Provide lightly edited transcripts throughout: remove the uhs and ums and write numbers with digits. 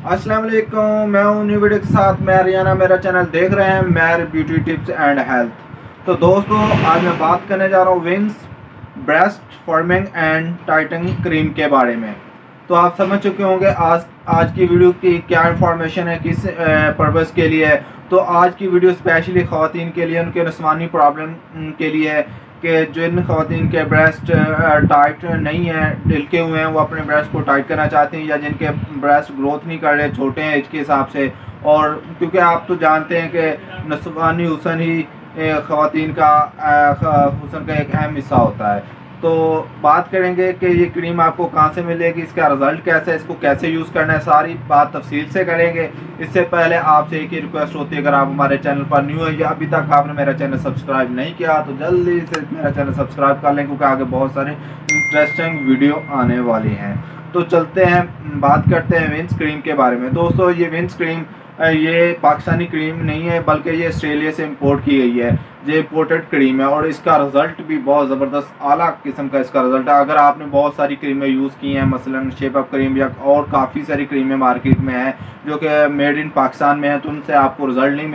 अस्सलाम वालेकुम, मैं हूं न्यू वीडियो के साथ। मैं हरियाणा, मेरा चैनल देख रहे हैं मैर ब्यूटी टिप्स एंड हेल्थ। तो दोस्तों, आज मैं बात करने जा रहा हूं विंस breast forming and tightening cream के बारे में। तो आप समझ चुके होंगे आज की वीडियो की क्या इंफॉर्मेशन है, किस पर्पज़ के लिए है। तो आज की वीडियो स्पेशली ख़वातीन के लिए, उनके नस्वानी प्रॉब्लम के लिए है कि जिन ख़वातीन के ब्रेस्ट टाइट नहीं है, ढिलके हुए हैं, वो अपने ब्रेस्ट को टाइट करना चाहते हैं, या जिनके ब्रेस्ट ग्रोथ नहीं कर रहे, छोटे हैं एज के हिसाब से। और क्योंकि आप तो जानते हैं कि नस्वानी हुस्न ही ख़वातीन का हुस्न का एक अहम हिस्सा होता है। तो बात करेंगे कि ये क्रीम आपको कहाँ से मिलेगी, इसका रिज़ल्ट कैसा है, इसको कैसे यूज़ करना है, सारी बात तफसील से करेंगे। इससे पहले आपसे एक ही रिक्वेस्ट होती है, अगर आप हमारे चैनल पर न्यू है या अभी तक आपने मेरा चैनल सब्सक्राइब नहीं किया तो जल्दी से मेरा चैनल सब्सक्राइब कर लें, क्योंकि आगे बहुत सारे इंटरेस्टिंग वीडियो आने वाली हैं। तो चलते हैं, बात करते हैं विंस क्रीम के बारे में। दोस्तों, ये विंस क्रीम ये पाकिस्तानी क्रीम नहीं है, बल्कि ये ऑस्ट्रेलिया से इंपोर्ट की गई है। ये इंपोर्टेड क्रीम है और इसका रिज़ल्ट भी बहुत ज़बरदस्त आला किस्म का इसका रिज़ल्ट है। अगर आपने बहुत सारी क्रीमें यूज़ की हैं, मसलन शेप अप क्रीम या और काफ़ी सारी क्रीमें मार्केट में हैं जो कि मेड इन पाकिस्तान में है, तो उनसे आपको रिज़ल्ट नहीं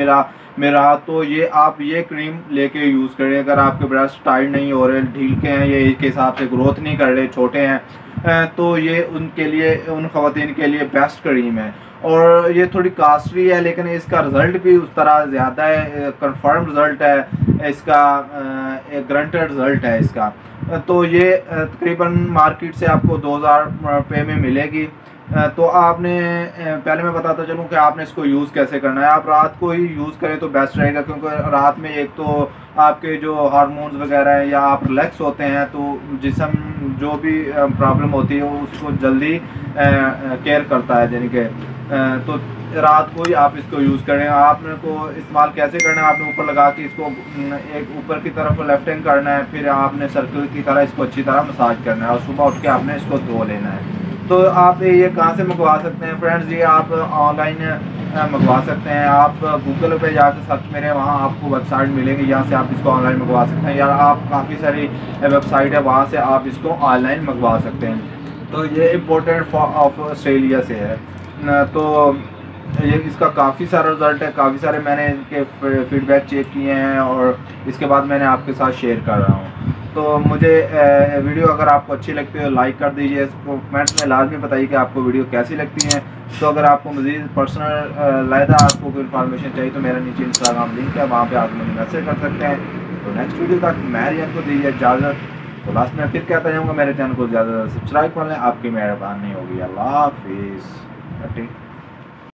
मिला तो ये आप ये क्रीम लेके यूज़ करें। अगर आपके ब्रेस्ट टाइट नहीं हो रहे, ढील के हैं, ये एज के हिसाब से ग्रोथ नहीं कर रहे, छोटे हैं, तो ये उनके लिए, उन ख़वातीन के लिए बेस्ट क्रीम है। और ये थोड़ी कास्टली है, लेकिन इसका रिज़ल्ट भी उस तरह ज़्यादा है, कंफर्म रिज़ल्ट है इसका, एक गारंटेड रिज़ल्ट है इसका। तो ये तकरीबन मार्केट से आपको 2000 रुपये में मिलेगी। तो आपने पहले मैं बताता चलूँ कि आपने इसको यूज़ कैसे करना है। आप रात को ही यूज़ करें तो बेस्ट रहेगा, क्योंकि रात में एक तो आपके जो हार्मोन्स वगैरह हैं, या आप रिलैक्स होते हैं, तो जिस्म जो भी प्रॉब्लम होती है उसको जल्दी केयर करता है, यानी कि तो रात को ही आप इसको यूज़ करें। आपने को इस्तेमाल कैसे करना है, आपने ऊपर लगा के इसको एक ऊपर की तरफ लेफ्ट हैंड करना है, फिर आपने सर्कल की तरह इसको अच्छी तरह मसाज करना है, और सुबह उठ के आपने इसको धो लेना है। तो आप ये कहाँ से मंगवा सकते हैं फ्रेंड्स? ये आप ऑनलाइन मंगवा सकते हैं। आप गूगल पे जाकर सर्च करें, वहाँ आपको वेबसाइट मिलेगी, यहाँ से आप इसको ऑनलाइन मंगवा सकते हैं, या आप काफ़ी सारी वेबसाइट है, वहाँ से आप इसको ऑनलाइन मंगवा सकते हैं। तो ये इम्पोर्टेड ऑफ ऑस्ट्रेलिया से है। तो ये इसका काफ़ी सारा रिज़ल्ट है, काफ़ी सारे मैंने इनके फीडबैक चेक किए हैं, और इसके बाद मैंने आपके साथ शेयर कर रहा हूँ। तो मुझे वीडियो अगर आपको अच्छी लगती है लाइक कर दीजिए, इसको कमेंट्स में लाजमी बताइए कि आपको वीडियो कैसी लगती है। तो अगर आपको मज़ीद पर्सनल लायदा आपको कोई इन्फॉर्मेशन चाहिए तो मेरा नीचे इंस्टाग्राम लिंक है, वहाँ पे आप मुझे मैसेज कर सकते हैं। तो नेक्स्ट वीडियो तक मैं को दीजिए इजाज़त। तो लास्ट में फिर कहता जाऊँगा, मेरे चैनल को ज़्यादा से ज़्यादा सब्सक्राइब कर लें, आपकी मेहरबानी होगी। अल्लाह हाफिज़।